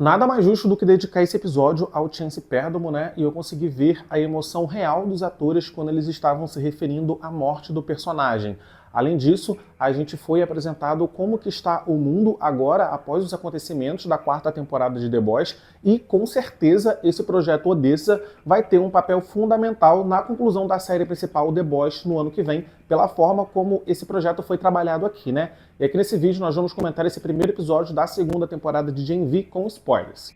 Nada mais justo do que dedicar esse episódio ao Chance Perdomo, né? E eu consegui ver a emoção real dos atores quando eles estavam se referindo à morte do personagem. Além disso, a gente foi apresentado como que está o mundo agora, após os acontecimentos da quarta temporada de The Boys, e com certeza esse projeto Odessa vai ter um papel fundamental na conclusão da série principal The Boys no ano que vem, pela forma como esse projeto foi trabalhado aqui, né? E aqui nesse vídeo nós vamos comentar esse primeiro episódio da segunda temporada de Gen V com spoilers.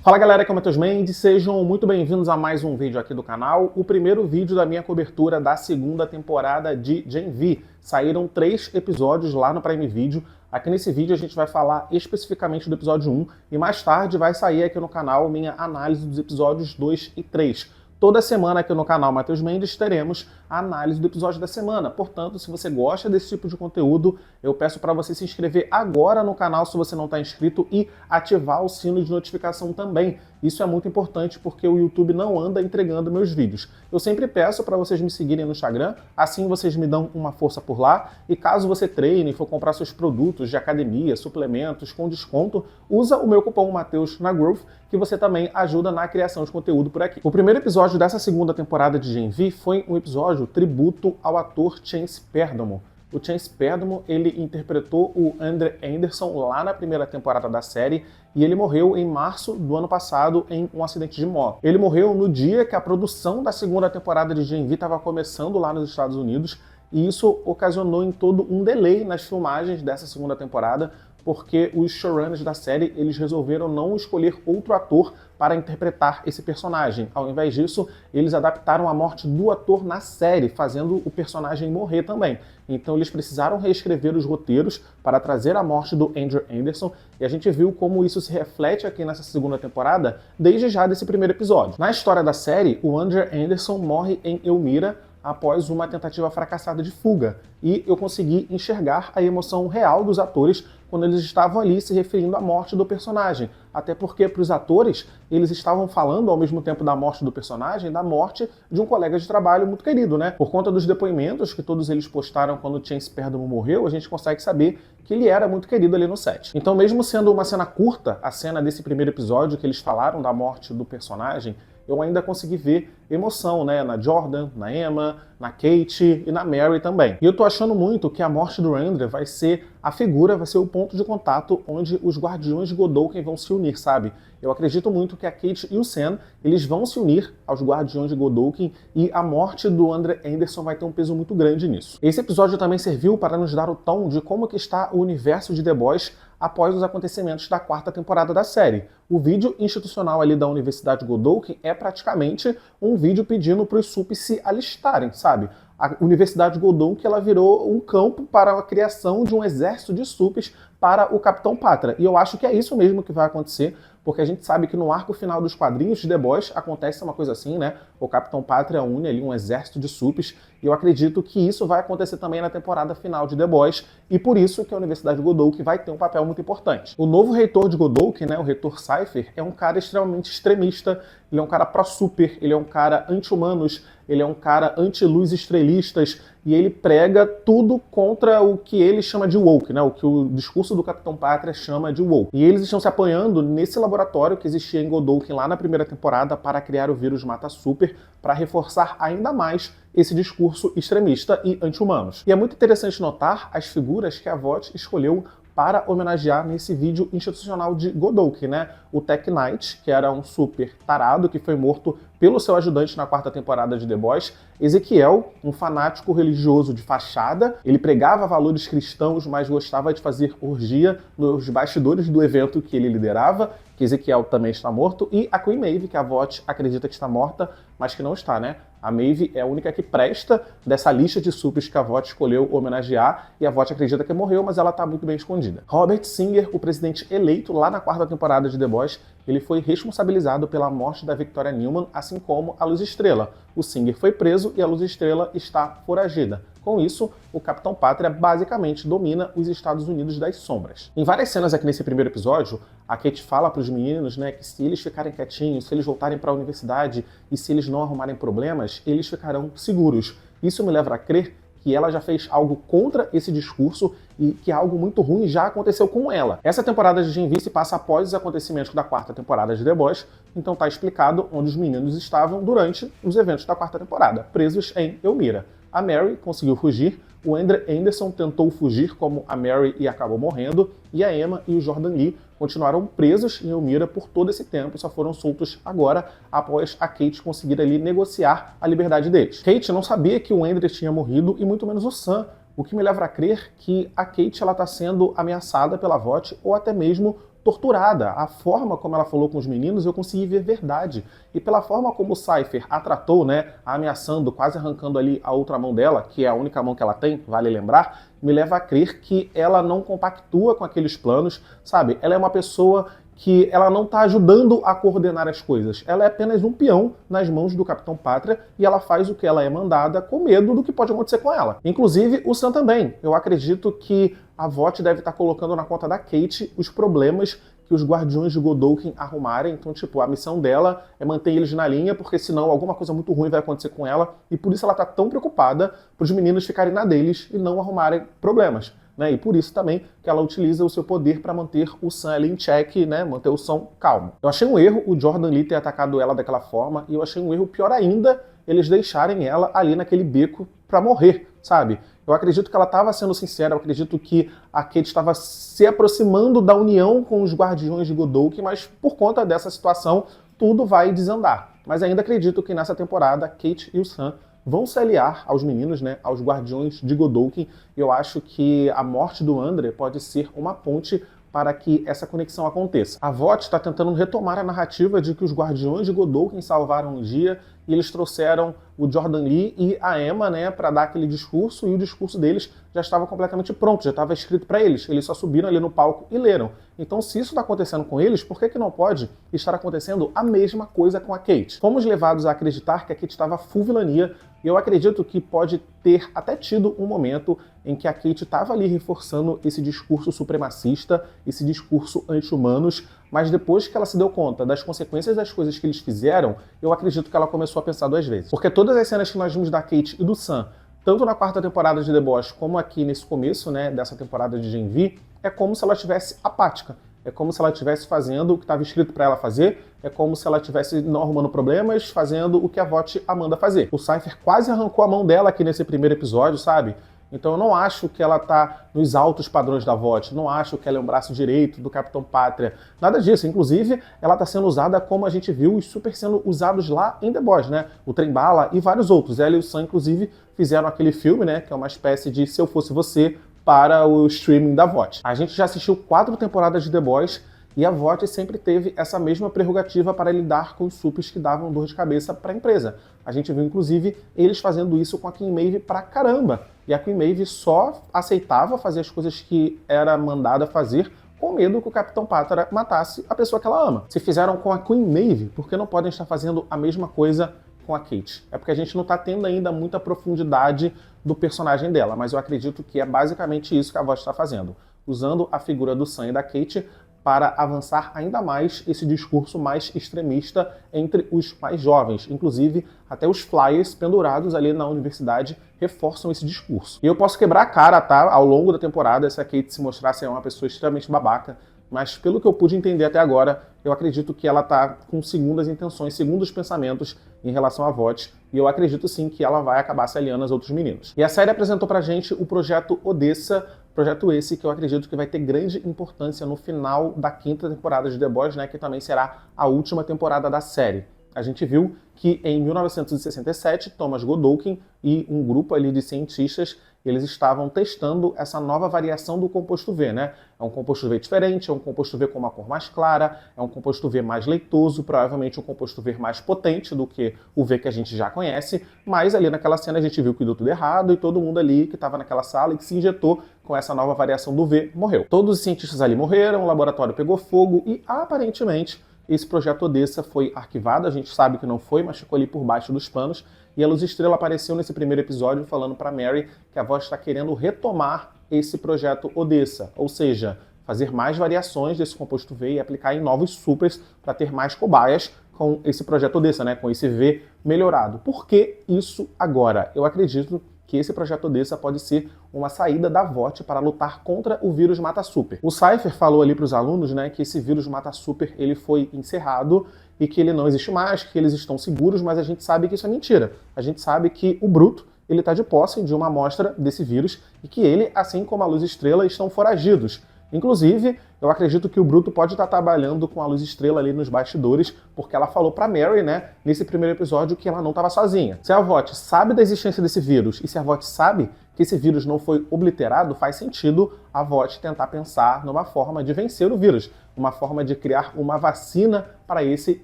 Fala galera, aqui é o Matheus Mendes, sejam muito bem-vindos a mais um vídeo aqui do canal, o primeiro vídeo da minha cobertura da segunda temporada de Gen V. Saíram 3 episódios lá no Prime Video. Aqui nesse vídeo a gente vai falar especificamente do episódio 1 e mais tarde vai sair aqui no canal minha análise dos episódios 2 e 3. Toda semana aqui no canal Matheus Mendes teremos a análise do episódio da semana. Portanto, se você gosta desse tipo de conteúdo, eu peço para você se inscrever agora no canal se você não está inscrito e ativar o sino de notificação também. Isso é muito importante porque o YouTube não anda entregando meus vídeos. Eu sempre peço para vocês me seguirem no Instagram, assim vocês me dão uma força por lá. E caso você treine e for comprar seus produtos de academia, suplementos com desconto, usa o meu cupom Matheus na Growth, que você também ajuda na criação de conteúdo por aqui. O primeiro episódio dessa segunda temporada de Gen V foi um episódio tributo ao ator Chance Perdomo. O Chance Perdomo, ele interpretou o Andrew Anderson lá na primeira temporada da série e ele morreu em março do ano passado em um acidente de moto. Ele morreu no dia que a produção da segunda temporada de Gen V estava começando lá nos Estados Unidos e isso ocasionou em todo um delay nas filmagens dessa segunda temporada, porque os showrunners da série eles resolveram não escolher outro ator para interpretar esse personagem. Ao invés disso, eles adaptaram a morte do ator na série, fazendo o personagem morrer também. Então eles precisaram reescrever os roteiros para trazer a morte do Andrew Anderson, e a gente viu como isso se reflete aqui nessa segunda temporada, desde já desse primeiro episódio. Na história da série, o Andrew Anderson morre em Elmira, após uma tentativa fracassada de fuga. E eu consegui enxergar a emoção real dos atores quando eles estavam ali se referindo à morte do personagem. Até porque, para os atores, eles estavam falando ao mesmo tempo da morte do personagem, da morte de um colega de trabalho muito querido, né? Por conta dos depoimentos que todos eles postaram quando o Chance Perdomo morreu, a gente consegue saber que ele era muito querido ali no set. Então, mesmo sendo uma cena curta, a cena desse primeiro episódio que eles falaram da morte do personagem, eu ainda consegui ver emoção, né? Na Jordan, na Emma, na Kate e na Mary também. E eu tô achando muito que a morte do Andrew vai ser a figura, vai ser o ponto de contato onde os Guardiões de Godolphin vão se unir, sabe? Eu acredito muito que a Kate e o Sam, eles vão se unir aos Guardiões de Godolphin e a morte do Andrew Anderson vai ter um peso muito grande nisso. Esse episódio também serviu para nos dar o tom de como que está o universo de The Boys após os acontecimentos da quarta temporada da série. O vídeo institucional ali da Universidade Godolphin é praticamente um vídeo pedindo para os supes se alistarem, sabe? A Universidade Godolphin ela virou um campo para a criação de um exército de supes para o Capitão Pátria. E eu acho que é isso mesmo que vai acontecer, porque a gente sabe que no arco final dos quadrinhos de The Boys acontece uma coisa assim, né? O Capitão Pátria une ali um exército de supes, e eu acredito que isso vai acontecer também na temporada final de The Boys, e por isso que a Universidade Godolphin vai ter um papel muito importante. O novo reitor de Godolphin, né, o reitor Cypher, é um cara extremamente extremista, ele é um cara pró-super, ele é um cara anti-humanos, ele é um cara anti-luz estrelistas, e ele prega tudo contra o que ele chama de woke, né? O que o discurso do Capitão Pátria chama de woke. E eles estão se apoiando nesse laboratório que existia em Godolphin lá na primeira temporada para criar o vírus Mata-Super, para reforçar ainda mais esse discurso extremista e anti-humanos. E é muito interessante notar as figuras que a VOT escolheu para homenagear nesse vídeo institucional de Godolphin, né? O Tech Knight, que era um super tarado que foi morto pelo seu ajudante na quarta temporada de The Boys. Ezequiel, um fanático religioso de fachada, ele pregava valores cristãos, mas gostava de fazer orgia nos bastidores do evento que ele liderava, que Ezequiel também está morto, e a Queen Maeve, que a VOT acredita que está morta, mas que não está, né? A Maeve é a única que presta dessa lista de supers que a VOT escolheu homenagear, e a VOT acredita que morreu, mas ela está muito bem escondida. Robert Singer, o presidente eleito lá na quarta temporada de The Boys, ele foi responsabilizado pela morte da Victoria Newman, assim como a Luz Estrela. O Singer foi preso e a Luz Estrela está foragida. Com isso, o Capitão Pátria basicamente domina os Estados Unidos das sombras. Em várias cenas aqui nesse primeiro episódio, a Kate fala para os meninos, né, que se eles ficarem quietinhos, se eles voltarem para a universidade e se eles não arrumarem problemas, eles ficarão seguros. Isso me leva a crer que ela já fez algo contra esse discurso e que algo muito ruim já aconteceu com ela. Essa temporada de Gen V se passa após os acontecimentos da quarta temporada de The Boys, então tá explicado onde os meninos estavam durante os eventos da quarta temporada, presos em Elmira. A Mary conseguiu fugir, o Andrew Anderson tentou fugir como a Mary e acabou morrendo, e a Emma e o Jordan Lee continuaram presos em Elmira por todo esse tempo e só foram soltos agora após a Kate conseguir ali negociar a liberdade deles. Kate não sabia que o Andrew tinha morrido e muito menos o Sam, o que me leva a crer que a Kate está sendo ameaçada pela Vought ou até mesmo torturada. A forma como ela falou com os meninos, eu consegui ver verdade. E pela forma como o Cypher a tratou, né, ameaçando, quase arrancando ali a outra mão dela, que é a única mão que ela tem, vale lembrar, me leva a crer que ela não compactua com aqueles planos, sabe? Ela é uma pessoa que ela não está ajudando a coordenar as coisas. Ela é apenas um peão nas mãos do Capitão Pátria e ela faz o que ela é mandada com medo do que pode acontecer com ela. Inclusive, o Sam também. Eu acredito que a Vought deve estar colocando na conta da Kate os problemas que os Guardiões de Godolphin arrumarem. Então, tipo, a missão dela é manter eles na linha, porque senão alguma coisa muito ruim vai acontecer com ela, e por isso ela tá tão preocupada para os meninos ficarem na deles e não arrumarem problemas. Né? E por isso também que ela utiliza o seu poder para manter o Sam ali em check, né? Manter o Sam calmo. Eu achei um erro o Jordan Lee ter atacado ela daquela forma, e eu achei um erro pior ainda eles deixarem ela ali naquele beco para morrer, sabe? Eu acredito que ela estava sendo sincera, eu acredito que a Kate estava se aproximando da união com os Guardiões de Godolphin, mas por conta dessa situação, tudo vai desandar. Mas ainda acredito que nessa temporada, Kate e o Sam vão se aliar aos meninos, né, aos Guardiões de Godolphin. Eu acho que a morte do Andrew pode ser uma ponte para que essa conexão aconteça. A Vought está tentando retomar a narrativa de que os Guardiões de Godolphin salvaram o dia e eles trouxeram o Jordan Lee e a Emma, né, para dar aquele discurso, e o discurso deles já estava completamente pronto, já estava escrito para eles. Eles só subiram ali no palco e leram. Então, se isso está acontecendo com eles, por que não pode estar acontecendo a mesma coisa com a Kate? Fomos levados a acreditar que a Kate estava full vilania, e eu acredito que pode ter até tido um momento em que a Kate estava ali reforçando esse discurso supremacista, esse discurso anti-humanos, mas depois que ela se deu conta das consequências das coisas que eles fizeram, eu acredito que ela começou a pensar duas vezes. Porque todas as cenas que nós vimos da Kate e do Sam, tanto na quarta temporada de The Boys como aqui nesse começo, né, dessa temporada de Gen V, é como se ela estivesse apática. É como se ela estivesse fazendo o que estava escrito para ela fazer, é como se ela estivesse não arrumando problemas, fazendo o que a Vought a manda fazer. O Cypher quase arrancou a mão dela aqui nesse primeiro episódio, sabe? Então eu não acho que ela tá nos altos padrões da Vought, não acho que ela é um braço direito do Capitão Pátria, nada disso. Inclusive, ela tá sendo usada como a gente viu os super sendo usados lá em The Boys, né? O Trem-Bala e vários outros. Ela e o Sam, inclusive, fizeram aquele filme, né? Que é uma espécie de Se Eu Fosse Você para o streaming da Vought. A gente já assistiu 4 temporadas de The Boys e a Vought sempre teve essa mesma prerrogativa para lidar com os supers que davam dor de cabeça para a empresa. A gente viu, inclusive, eles fazendo isso com a Queen Maeve pra caramba. E a Queen Maeve só aceitava fazer as coisas que era mandada fazer com medo que o Capitão Pátria matasse a pessoa que ela ama. Se fizeram com a Queen Maeve, por que não podem estar fazendo a mesma coisa com a Kate? É porque a gente não está tendo ainda muita profundidade do personagem dela, mas eu acredito que é basicamente isso que a Vought está fazendo, usando a figura do Sam e da Kate para avançar ainda mais esse discurso mais extremista entre os mais jovens. Inclusive, até os flyers pendurados ali na universidade reforçam esse discurso. E eu posso quebrar a cara, tá? Ao longo da temporada, se a Kate se mostrar ser uma pessoa extremamente babaca, mas pelo que eu pude entender até agora, eu acredito que ela tá com segundas intenções, segundos pensamentos em relação à Vought, e eu acredito sim que ela vai acabar se aliando aos outros meninos. E a série apresentou pra gente o projeto Odessa, projeto esse que eu acredito que vai ter grande importância no final da 5ª temporada de The Boys, né, que também será a última temporada da série. A gente viu que em 1967, Thomas Godolphin e um grupo ali de cientistas, eles estavam testando essa nova variação do composto V, né? É um composto V diferente, é um composto V com uma cor mais clara, é um composto V mais leitoso, provavelmente um composto V mais potente do que o V que a gente já conhece, mas ali naquela cena a gente viu que deu tudo errado e todo mundo ali que estava naquela sala e que se injetou com essa nova variação do V morreu. Todos os cientistas ali morreram, o laboratório pegou fogo e aparentemente esse projeto Odessa foi arquivado, a gente sabe que não foi, mas ficou ali por baixo dos panos, e a Luz Estrela apareceu nesse primeiro episódio falando para Mary que a Vought está querendo retomar esse projeto Odessa, ou seja, fazer mais variações desse composto V e aplicar em novos supers para ter mais cobaias com esse projeto Odessa, né, com esse V melhorado. Por que isso agora? Eu acredito que esse projeto Odessa pode ser uma saída da VOT para lutar contra o vírus Mata-Super. O Cypher falou ali para os alunos, né, que esse vírus Mata-Super ele foi encerrado e que ele não existe mais, que eles estão seguros, mas a gente sabe que isso é mentira. A gente sabe que o Bruto ele está de posse de uma amostra desse vírus e que ele, assim como a Luz Estrela, estão foragidos. Inclusive, eu acredito que o Bruto pode estar trabalhando com a Luz Estrela ali nos bastidores, porque ela falou pra Mary, né, nesse primeiro episódio, que ela não estava sozinha. Se a VOT sabe da existência desse vírus e se a VOT sabe que esse vírus não foi obliterado, faz sentido a VOT tentar pensar numa forma de vencer o vírus, uma forma de criar uma vacina para esse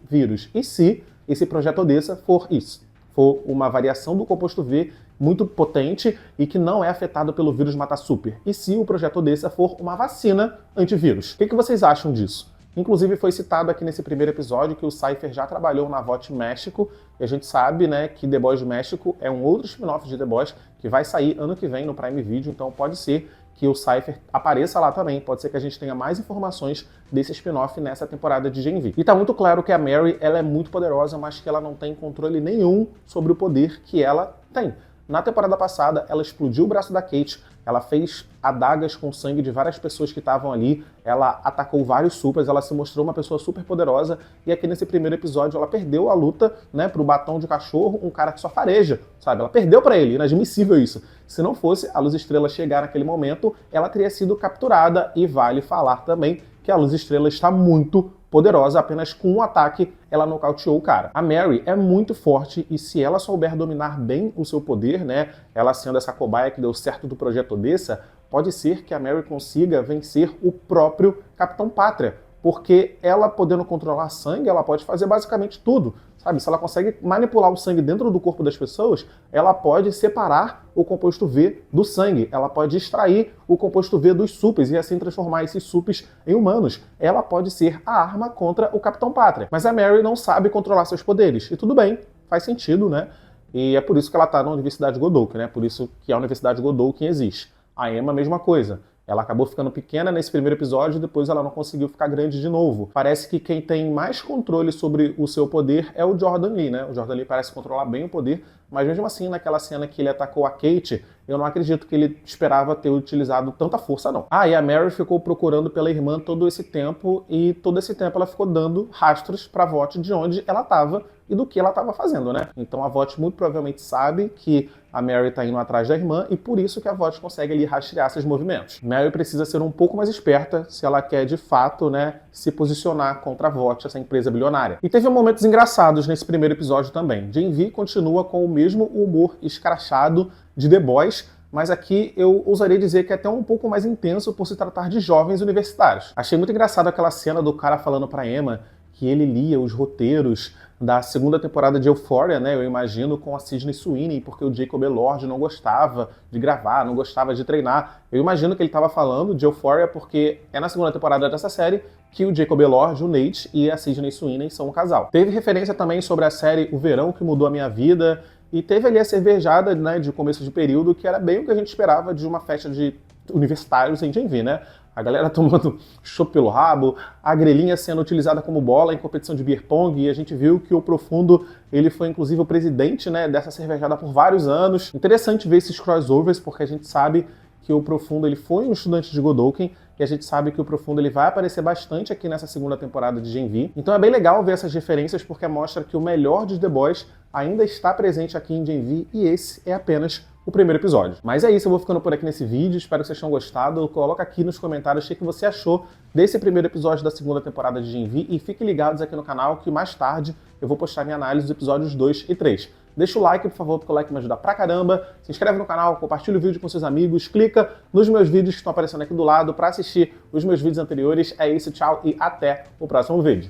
vírus. E se esse projeto Odessa for isso, for uma variação do composto V muito potente e que não é afetado pelo vírus Mata-Super. E se o projeto Odessa for uma vacina antivírus? O que vocês acham disso? Inclusive foi citado aqui nesse primeiro episódio que o Cypher já trabalhou na VOT México, e a gente sabe, né, que The Boys México é um outro spin-off de The Boys que vai sair ano que vem no Prime Video, então pode ser que o Cypher apareça lá também, pode ser que a gente tenha mais informações desse spin-off nessa temporada de Gen V. E tá muito claro que a Mary, ela é muito poderosa, mas que ela não tem controle nenhum sobre o poder que ela tem. Na temporada passada, ela explodiu o braço da Kate, ela fez adagas com sangue de várias pessoas que estavam ali, ela atacou vários supers, ela se mostrou uma pessoa super poderosa, e aqui nesse primeiro episódio ela perdeu a luta, né, pro batom de cachorro, um cara que só fareja, sabe? Ela perdeu pra ele, inadmissível isso. Se não fosse a Luz Estrela chegar naquele momento, ela teria sido capturada, e vale falar também que a Luz Estrela está muito poderosa, apenas com um ataque ela nocauteou o cara. A Mary é muito forte e se ela souber dominar bem o seu poder, né, ela sendo essa cobaia que deu certo do projeto Odessa, pode ser que a Mary consiga vencer o próprio Capitão Pátria, porque ela podendo controlar sangue, ela pode fazer basicamente tudo, sabe? Se ela consegue manipular o sangue dentro do corpo das pessoas, ela pode separar o composto V do sangue, ela pode extrair o composto V dos supers e assim transformar esses supers em humanos. Ela pode ser a arma contra o Capitão Pátria. Mas a Mary não sabe controlar seus poderes, e tudo bem, faz sentido, né? E é por isso que ela está na Universidade Godolkin, né? Por isso que a Universidade Godolkin existe. A Emma, mesma coisa. Ela acabou ficando pequena nesse primeiro episódio e depois ela não conseguiu ficar grande de novo. Parece que quem tem mais controle sobre o seu poder é o Jordan Lee, né? O Jordan Lee parece controlar bem o poder, mas mesmo assim, naquela cena que ele atacou a Kate, eu não acredito que ele esperava ter utilizado tanta força, não. Ah, e a Mary ficou procurando pela irmã todo esse tempo, e todo esse tempo ela ficou dando rastros pra VOT de onde ela estava e do que ela estava fazendo, né? Então a VOT muito provavelmente sabe que a Mary tá indo atrás da irmã e por isso que a VOT consegue ali rastrear seus movimentos. Mary precisa ser um pouco mais esperta se ela quer de fato, né, se posicionar contra a VOT, essa empresa bilionária. E teve momentos engraçados nesse primeiro episódio também. Gen V continua com o mesmo humor escrachado de The Boys, mas aqui eu ousaria dizer que é até um pouco mais intenso por se tratar de jovens universitários. Achei muito engraçado aquela cena do cara falando pra Emma que ele lia os roteiros da segunda temporada de Euphoria, né, eu imagino, com a Sydney Sweeney, porque o Jacob Elord não gostava de gravar, não gostava de treinar. Eu imagino que ele estava falando de Euphoria porque é na segunda temporada dessa série que o Jacob Elord, o Nate e a Sydney Sweeney são um casal. Teve referência também sobre a série O Verão que Mudou a Minha Vida, e teve ali a cervejada, né, de começo de período, que era bem o que a gente esperava de uma festa de universitários em Gen V, né? A galera tomando chopp pelo rabo, a grelhinha sendo utilizada como bola em competição de beer pong, e a gente viu que o Profundo, ele foi inclusive o presidente, né, dessa cervejada por vários anos. Interessante ver esses crossovers, porque a gente sabe que o Profundo ele foi um estudante de Godolkin, e a gente sabe que o Profundo ele vai aparecer bastante aqui nessa segunda temporada de Gen V. Então é bem legal ver essas referências, porque mostra que o melhor de The Boys ainda está presente aqui em Gen V, e esse é apenas o primeiro episódio. Mas é isso, eu vou ficando por aqui nesse vídeo, espero que vocês tenham gostado. Coloca aqui nos comentários o que você achou desse primeiro episódio da segunda temporada de Gen V, e fiquem ligados aqui no canal que mais tarde eu vou postar minha análise dos episódios 2 e 3. Deixa o like, por favor, porque o like me ajuda pra caramba. Se inscreve no canal, compartilha o vídeo com seus amigos, clica nos meus vídeos que estão aparecendo aqui do lado pra assistir os meus vídeos anteriores. É isso, tchau e até o próximo vídeo.